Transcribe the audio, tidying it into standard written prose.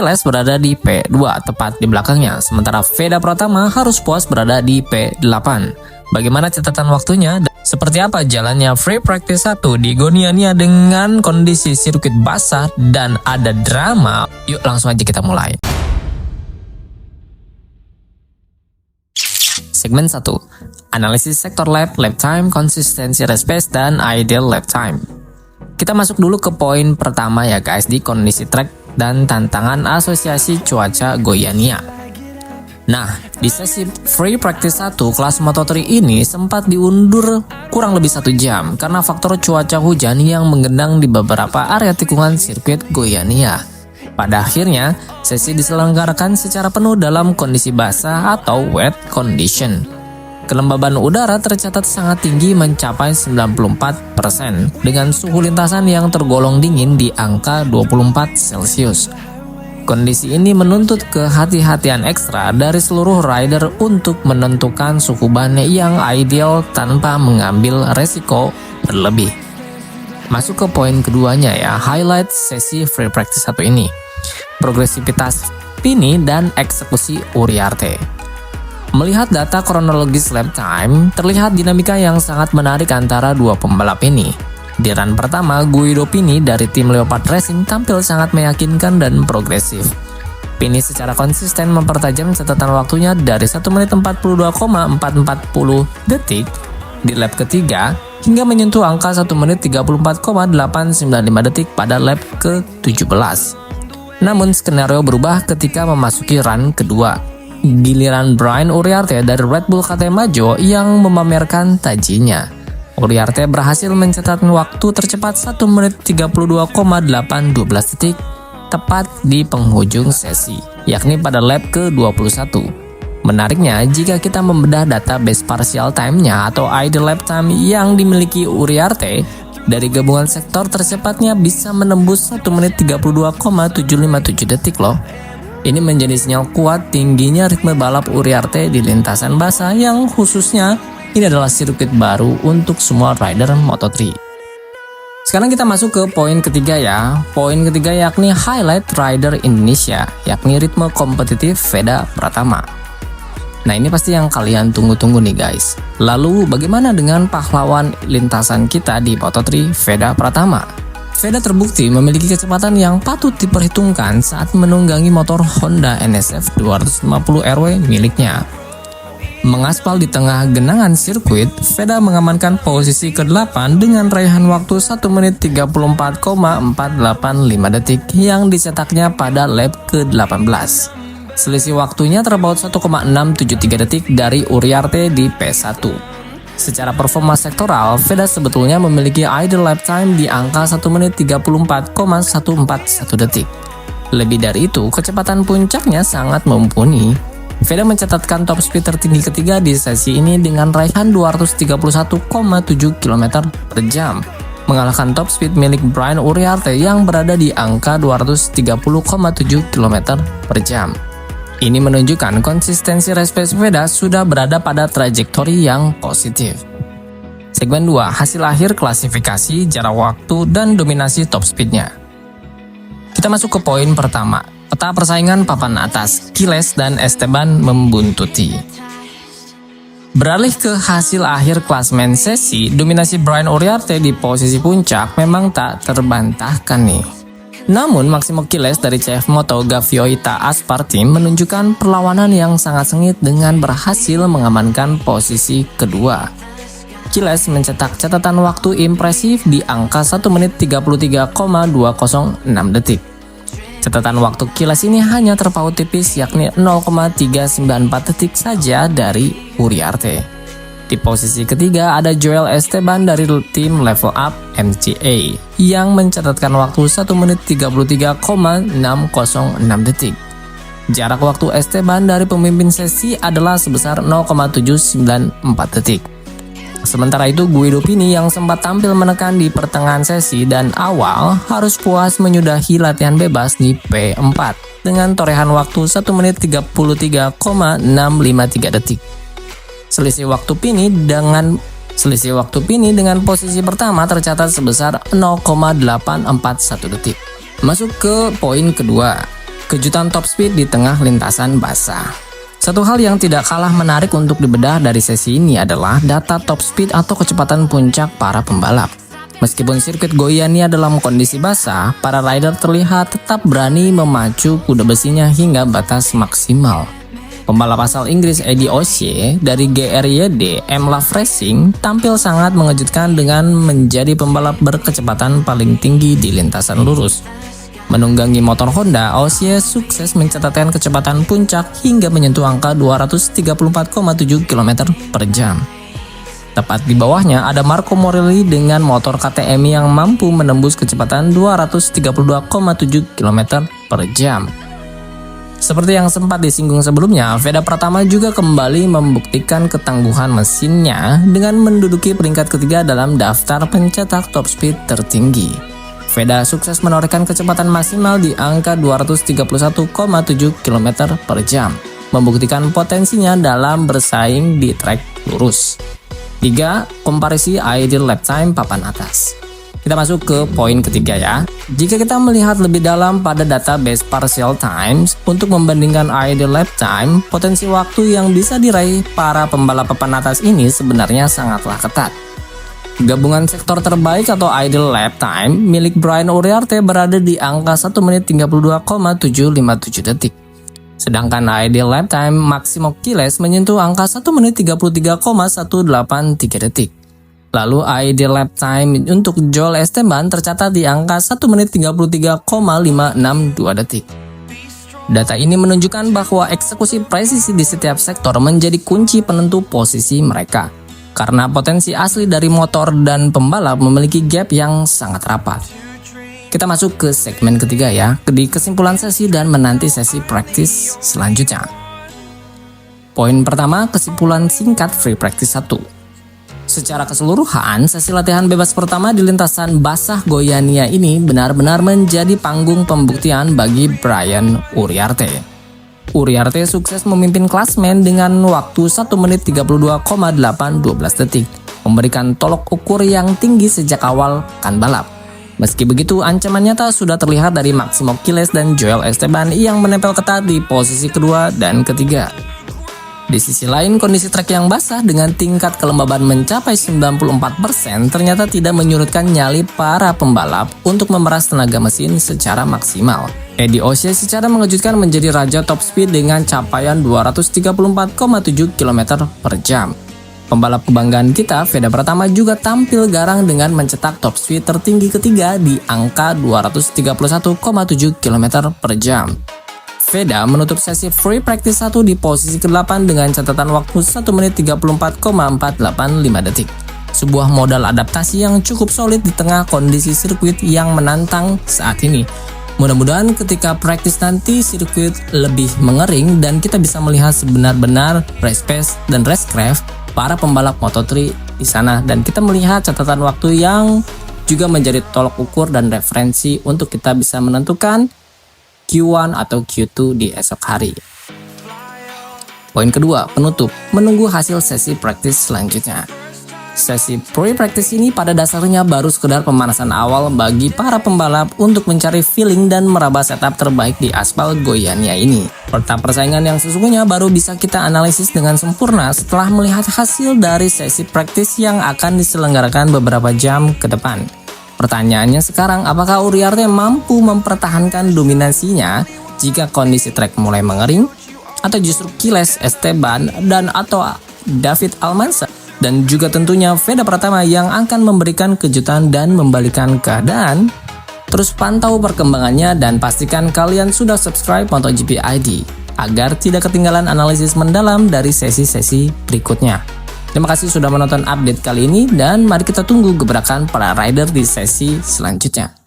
Kiles berada di P2 tepat di belakangnya, sementara Veda Pratama harus puas berada di P8. Bagaimana catatan waktunya? Seperti apa jalannya free practice 1 di Goniania dengan kondisi sirkuit basah dan ada drama? Yuk langsung aja kita mulai. Segmen 1. Analisis sektor lap time, konsistensi race pace, dan ideal lap time. Kita masuk dulu ke poin pertama ya guys, di kondisi track dan tantangan Asosiasi Cuaca Goiania. Nah, di sesi free practice 1 kelas Moto3 ini sempat diundur kurang lebih 1 jam karena faktor cuaca hujan yang menggenang di beberapa area tikungan sirkuit Goiania. Pada akhirnya, sesi diselenggarakan secara penuh dalam kondisi basah atau wet condition. Kelembaban udara tercatat sangat tinggi mencapai 94% dengan suhu lintasan yang tergolong dingin di angka 24 Celcius. Kondisi ini menuntut kehati-hatian ekstra dari seluruh rider untuk menentukan suhu ban yang ideal tanpa mengambil resiko berlebih. Masuk ke poin keduanya ya, highlight sesi free practice 1 ini. Progresivitas Pini dan eksekusi Uriarte. Melihat data kronologis lap time, terlihat dinamika yang sangat menarik antara dua pembalap ini. Di run pertama, Guido Pini dari tim Leopard Racing tampil sangat meyakinkan dan progresif. Pini secara konsisten mempertajam catatan waktunya dari 1 menit 42,440 detik di lap ketiga hingga menyentuh angka 1 menit 34,895 detik pada lap ke-17. Namun skenario berubah ketika memasuki run kedua. Giliran Brian Uriarte dari Red Bull KTM Majo yang memamerkan tajinya. Uriarte berhasil mencatat waktu tercepat 1 menit 32,812 detik tepat di penghujung sesi, yakni pada lap ke-21. Menariknya, jika kita membedah data base partial time-nya atau ideal lap time yang dimiliki Uriarte, dari gabungan sektor tercepatnya bisa menembus 1 menit 32,757 detik loh. Ini menjadi sinyal kuat tingginya ritme balap Uriarte di lintasan basah yang khususnya ini adalah sirkuit baru untuk semua rider Moto3. Sekarang kita masuk ke poin ketiga ya. Poin ketiga yakni highlight rider Indonesia, yakni ritme kompetitif Veda Pratama. Nah ini pasti yang kalian tunggu-tunggu nih guys. Lalu bagaimana dengan pahlawan lintasan kita di Moto3, Veda Pratama? Veda terbukti memiliki kecepatan yang patut diperhitungkan saat menunggangi motor Honda NSF 250 RW miliknya. Mengaspal di tengah genangan sirkuit, Veda mengamankan posisi ke-8 dengan raihan waktu 1 menit 34,485 detik yang dicetaknya pada lap ke-18. Selisih waktunya terpaut 1,673 detik dari Uriarte di P1. Secara performa sektoral, Veda sebetulnya memiliki ideal lap time di angka 1 menit 34,141 detik. Lebih dari itu, kecepatan puncaknya sangat mumpuni. Veda mencatatkan top speed tertinggi ketiga di sesi ini dengan raihan 231,7 km per jam, mengalahkan top speed milik Brian Uriarte yang berada di angka 230,7 km per jam. Ini menunjukkan konsistensi race pace Veda sudah berada pada trajektori yang positif. Segmen 2, hasil akhir klasifikasi, jarak waktu, dan dominasi top speednya. Kita masuk ke poin pertama, peta persaingan papan atas, Kiles dan Esteban membuntuti. Beralih ke hasil akhir klasmen sesi, dominasi Brian Uriarte di posisi puncak memang tak terbantahkan nih. Namun, Maximo Kiles dari CF Moto Gavioita Aspar Team menunjukkan perlawanan yang sangat sengit dengan berhasil mengamankan posisi kedua. Kiles mencetak catatan waktu impresif di angka 1 menit 33,206 detik. Catatan waktu Kiles ini hanya terpaut tipis yakni 0,394 detik saja dari Uriarte. Di posisi ketiga ada Joel Esteban dari tim Level Up MTA yang mencatatkan waktu 1 menit 33,606 detik. Jarak waktu Esteban dari pemimpin sesi adalah sebesar 0,794 detik. Sementara itu Guido Pini yang sempat tampil menekan di pertengahan sesi dan awal harus puas menyudahi latihan bebas di P4 dengan torehan waktu 1 menit 33,653 detik. Selisih waktu Pini dengan posisi pertama tercatat sebesar 0,841 detik. Masuk ke poin kedua. kejutan top speed di tengah lintasan basah. Satu hal yang tidak kalah menarik untuk dibedah dari sesi ini adalah data top speed atau kecepatan puncak para pembalap. Meskipun sirkuit Goiânia dalam kondisi basah, para rider terlihat tetap berani memacu kuda besinya hingga batas maksimal. Pembalap asal Inggris Eddie O'Shea dari GRYD M-Love Racing tampil sangat mengejutkan dengan menjadi pembalap berkecepatan paling tinggi di lintasan lurus. Menunggangi motor Honda, O'Shea sukses mencatatkan kecepatan puncak hingga menyentuh angka 234,7 km per jam. Tepat di bawahnya ada Marco Morelli dengan motor KTM yang mampu menembus kecepatan 232,7 km per jam. Seperti yang sempat disinggung sebelumnya, Veda Pratama juga kembali membuktikan ketangguhan mesinnya dengan menduduki peringkat ketiga dalam daftar pencetak top speed tertinggi. Veda sukses menorehkan kecepatan maksimal di angka 231,7 km per jam, membuktikan potensinya dalam bersaing di trek lurus. 3. Komparisi ideal lap time papan atas. Kita masuk ke poin ketiga ya. Jika kita melihat lebih dalam pada database partial times untuk membandingkan ideal lap time, potensi waktu yang bisa diraih para pembalap papan atas ini sebenarnya sangatlah ketat. Gabungan sektor terbaik atau ideal lap time milik Brian Uriarte berada di angka 1 menit 32,757 detik. Sedangkan ideal lap time Maximo Quiles menyentuh angka 1 menit 33,183 detik. Lalu ideal lap time untuk Joel Esteban tercatat di angka 1 menit 33,562 detik. Data ini menunjukkan bahwa eksekusi presisi di setiap sektor menjadi kunci penentu posisi mereka. Karena potensi asli dari motor dan pembalap memiliki gap yang sangat rapat. Kita masuk ke segmen ketiga ya, di kesimpulan sesi dan menanti sesi praktis selanjutnya. Poin pertama, kesimpulan singkat free practice 1. Secara keseluruhan, sesi latihan bebas pertama di lintasan basah Goiânia ini benar-benar menjadi panggung pembuktian bagi Brian Uriarte. Uriarte sukses memimpin klasmen dengan waktu 1 menit 32,812 detik, memberikan tolok ukur yang tinggi sejak awal kan balap. Meski begitu, ancaman nyata sudah terlihat dari Maximo Quiles dan Joel Esteban yang menempel ketat di posisi kedua dan ketiga. Di sisi lain, kondisi trek yang basah dengan tingkat kelembaban mencapai 94% ternyata tidak menyurutkan nyali para pembalap untuk memeras tenaga mesin secara maksimal. Eddie O'Shea secara mengejutkan menjadi raja top speed dengan capaian 234,7 km per jam. Pembalap kebanggaan kita, Veda Pratama juga tampil garang dengan mencetak top speed tertinggi ketiga di angka 231,7 km per jam. Veda menutup sesi free practice 1 di posisi ke-8 dengan catatan waktu 1 menit 34,485 detik. Sebuah modal adaptasi yang cukup solid di tengah kondisi sirkuit yang menantang saat ini. Mudah-mudahan ketika practice nanti sirkuit lebih mengering dan kita bisa melihat sebenar-benar race pace dan racecraft para pembalap Moto3 di sana, dan kita melihat catatan waktu yang juga menjadi tolok ukur dan referensi untuk kita bisa menentukan Q1 atau Q2 di esok hari. Poin kedua, penutup, menunggu hasil sesi praktis selanjutnya. Sesi pre-practice ini pada dasarnya baru sekedar pemanasan awal bagi para pembalap untuk mencari feeling dan meraba setup terbaik di aspal Goiânia ini. Peta persaingan yang sesungguhnya baru bisa kita analisis dengan sempurna setelah melihat hasil dari sesi praktis yang akan diselenggarakan beberapa jam ke depan. Pertanyaannya sekarang, apakah Uriarte mampu mempertahankan dominasinya jika kondisi trek mulai mengering? Atau justru Quiles, Esteban, dan atau David Almanza? Dan juga tentunya Veda Pratama yang akan memberikan kejutan dan membalikan keadaan? Terus pantau perkembangannya dan pastikan kalian sudah subscribe MotoGP ID agar tidak ketinggalan analisis mendalam dari sesi-sesi berikutnya. Terima kasih sudah menonton update kali ini dan mari kita tunggu gebrakan para rider di sesi selanjutnya.